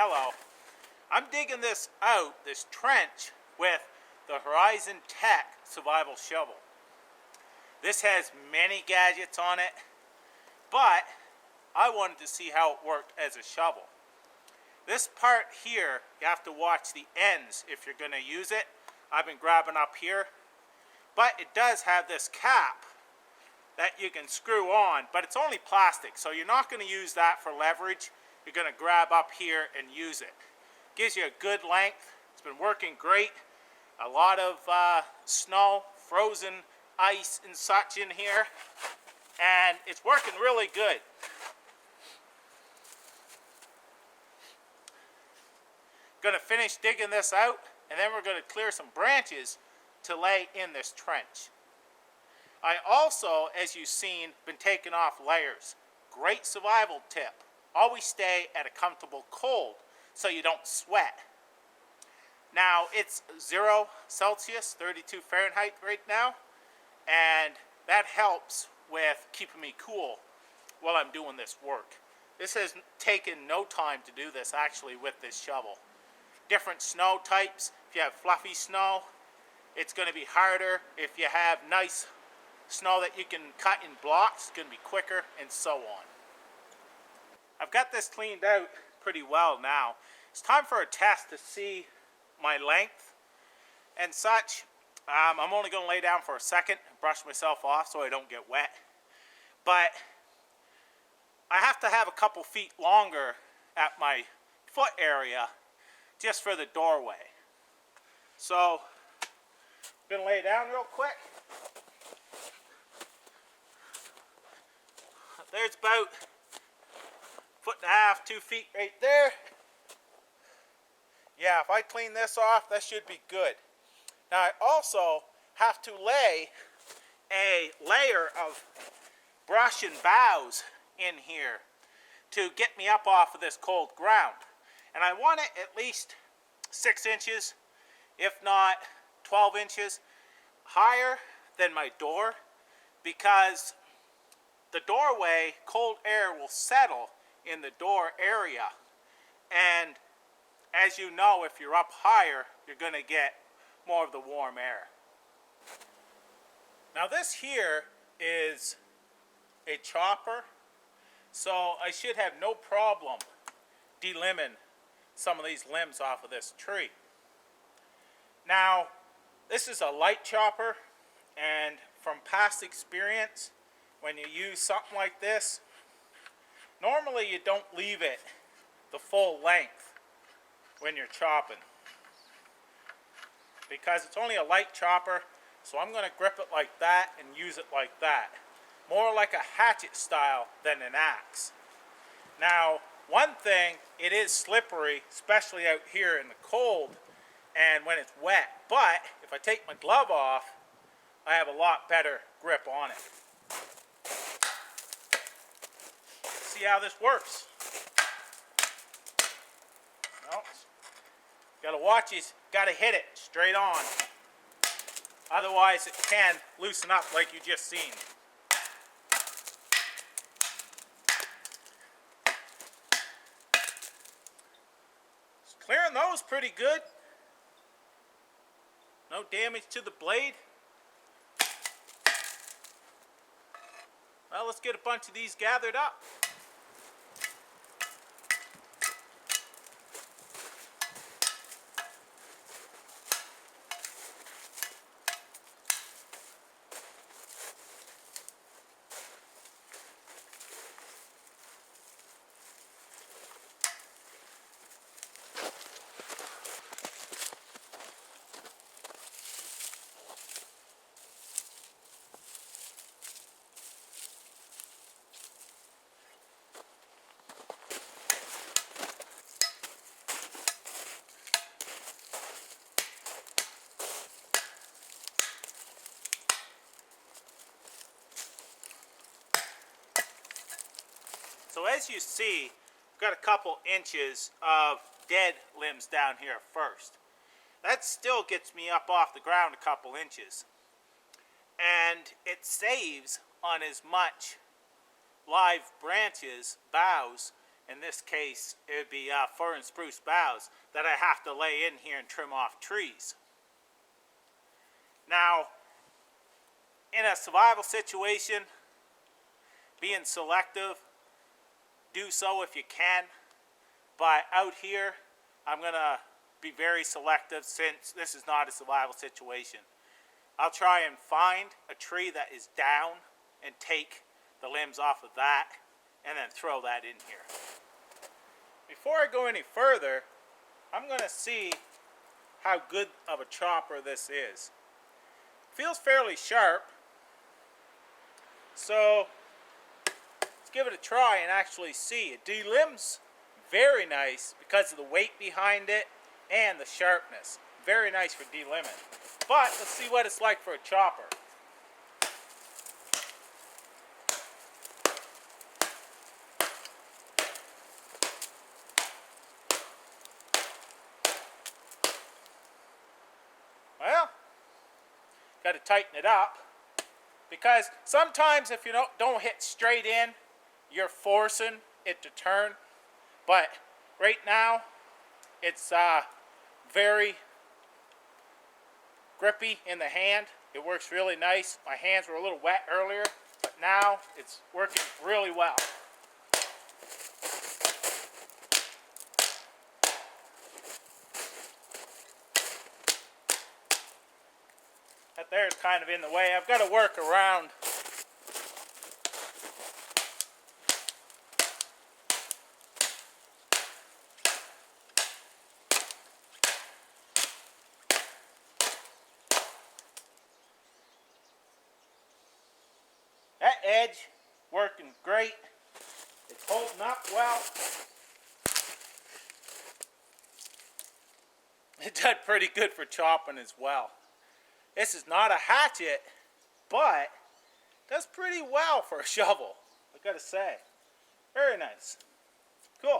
Hello. I'm digging this out, this trench, with the Horizon Tech survival shovel. This has many gadgets on it, but I wanted to see how it worked as a shovel. This part here, you have to watch the ends if you're going to use it. I've been grabbing up here, but it does have this cap that you can screw on, but it's only plastic, so you're not going to use that for leverage. You're going to grab up here and use it. Gives you a good length. It's been working great. A lot of snow, frozen ice and such in here, and it's working really good. Going to finish digging this out, and then we're going to clear some branches to lay in this trench. I also, as you've seen, been taking off layers. Great survival tip. Always stay at a comfortable cold so you don't sweat. Now it's 0 Celsius, 32 Fahrenheit right now, and that helps with keeping me cool while I'm doing this work. This has taken no time to do this actually with this shovel. Different snow types. If you have fluffy snow, it's going to be harder. If you have nice snow that you can cut in blocks, it's going to be quicker, and so on. I've got this cleaned out pretty well now. It's time for a test to see my length and such. I'm only going to lay down for a second and brush myself off so I don't get wet. But I have to have a couple feet longer at my foot area just for the doorway. So I'm going to lay down real quick. There's about 1.5 2 feet right there. Yeah, if I clean this off, that should be good. Now I also have to lay a layer of brush and boughs in here to get me up off of this cold ground. And I want it at least 6 inches, if not 12 inches higher than my door, because the doorway, cold air will settle in the door area, and as you know, if you're up higher, you're going to get more of the warm air. Now this here is a chopper, so I should have no problem delimbing some of these limbs off of this tree. Now, this is a light chopper, and from past experience, when you use something like this, normally you don't leave it the full length when you're chopping, because it's only a light chopper. So I'm going to grip it like that and use it like that, more like a hatchet style than an axe. Now one thing, it is slippery, especially out here in the cold and when it's wet, but if I take my glove off, I have a lot better grip on it. See how this works. Well, gotta watch it, gotta hit it straight on. Otherwise it can loosen up like you just seen. Clearing those pretty good. No damage to the blade. Well, let's get a bunch of these gathered up. So as you see, we've got a couple inches of dead limbs down here first. That still gets me up off the ground a couple inches. And it saves on as much live branches, boughs, In this case, it would be fir and spruce boughs that I have to lay in here and trim off trees. Now, in a survival situation, being selective, do so if you can. But out here, I'm going to be very selective since this is not a survival situation. I'll try and find a tree that is down and take the limbs off of that and then throw that in here. Before I go any further, I'm going to see how good of a chopper this is. Feels fairly sharp, so let's give it a try and actually see. It delimbs very nice because of the weight behind it and the sharpness. Very nice for delimbing. But let's see what it's like for a chopper. Well, got to tighten it up because sometimes if you don't hit straight in, you're forcing it to turn. But right now, it's very grippy in the hand. It works really nice. My hands were a little wet earlier, but now it's working really well. That there is kind of in the way. I've got to work around. That edge working great. It's holding up well. It did pretty good for chopping as well. This is not a hatchet, but does pretty well for a shovel, I gotta say. Very nice. Cool.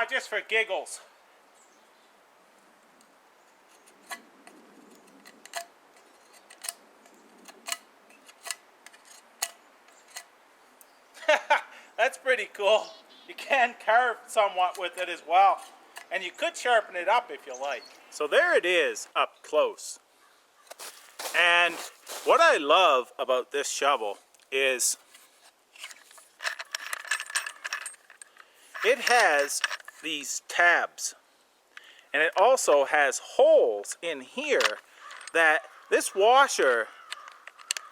Just for giggles. That's pretty cool. You can carve somewhat with it as well. And you could sharpen it up if you like. So there it is up close. And what I love about this shovel is it has these tabs. And it also has holes in here that this washer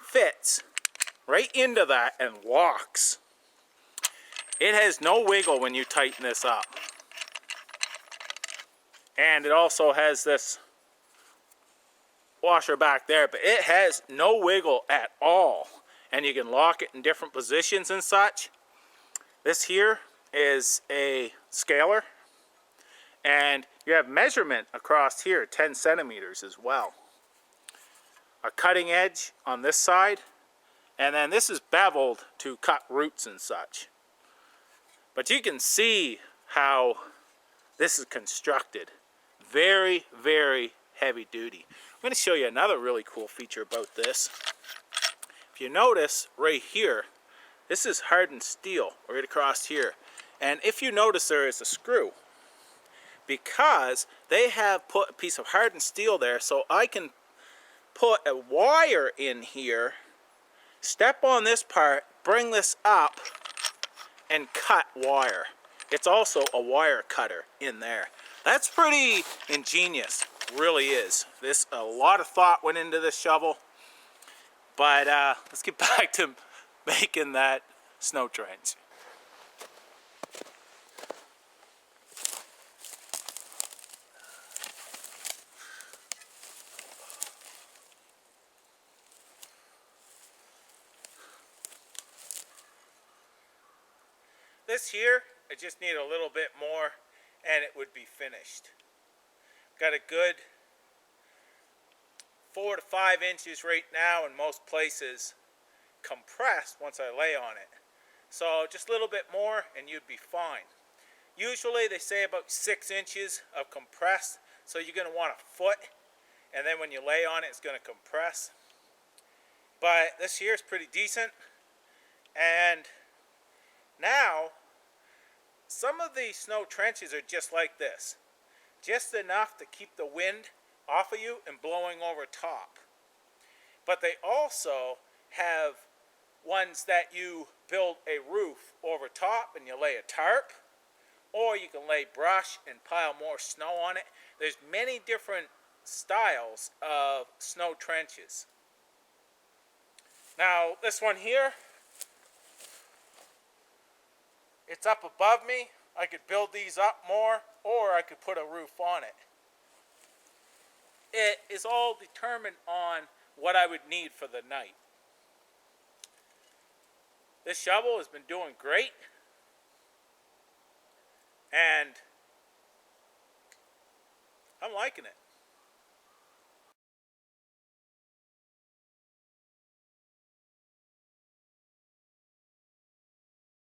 fits right into that and locks. It has no wiggle when you tighten this up. And it also has this washer back there, but it has no wiggle at all. And you can lock it in different positions and such. This here is a scaler. And you have measurement across here, 10 centimeters as well. A cutting edge on this side. And then this is beveled to cut roots and such. But you can see how this is constructed. Very, very heavy duty. I'm going to show you another really cool feature about this. If you notice right here, this is hardened steel right across here. And if you notice, there is a screw. Because they have put a piece of hardened steel there, so I can put a wire in here, step on this part, bring this up, and cut wire. It's also a wire cutter in there. That's pretty ingenious, really is. A lot of thought went into this shovel. But let's get back to making that snow trench. This here, I just need a little bit more and it would be finished. Got a good 4 to 5 inches right now in most places compressed once I lay on it. So just a little bit more and you'd be fine. Usually they say about 6 inches of compressed, so you're going to want a foot, and then when you lay on it, it's going to compress. But this here is pretty decent. And now, some of these snow trenches are just like this. Just enough to keep the wind off of you and blowing over top. But they also have ones that you build a roof over top and you lay a tarp, or you can lay brush and pile more snow on it. There's many different styles of snow trenches. Now this one here, it's up above me. I could build these up more, or I could put a roof on it. It is all determined on what I would need for the night. This shovel has been doing great, and I'm liking it.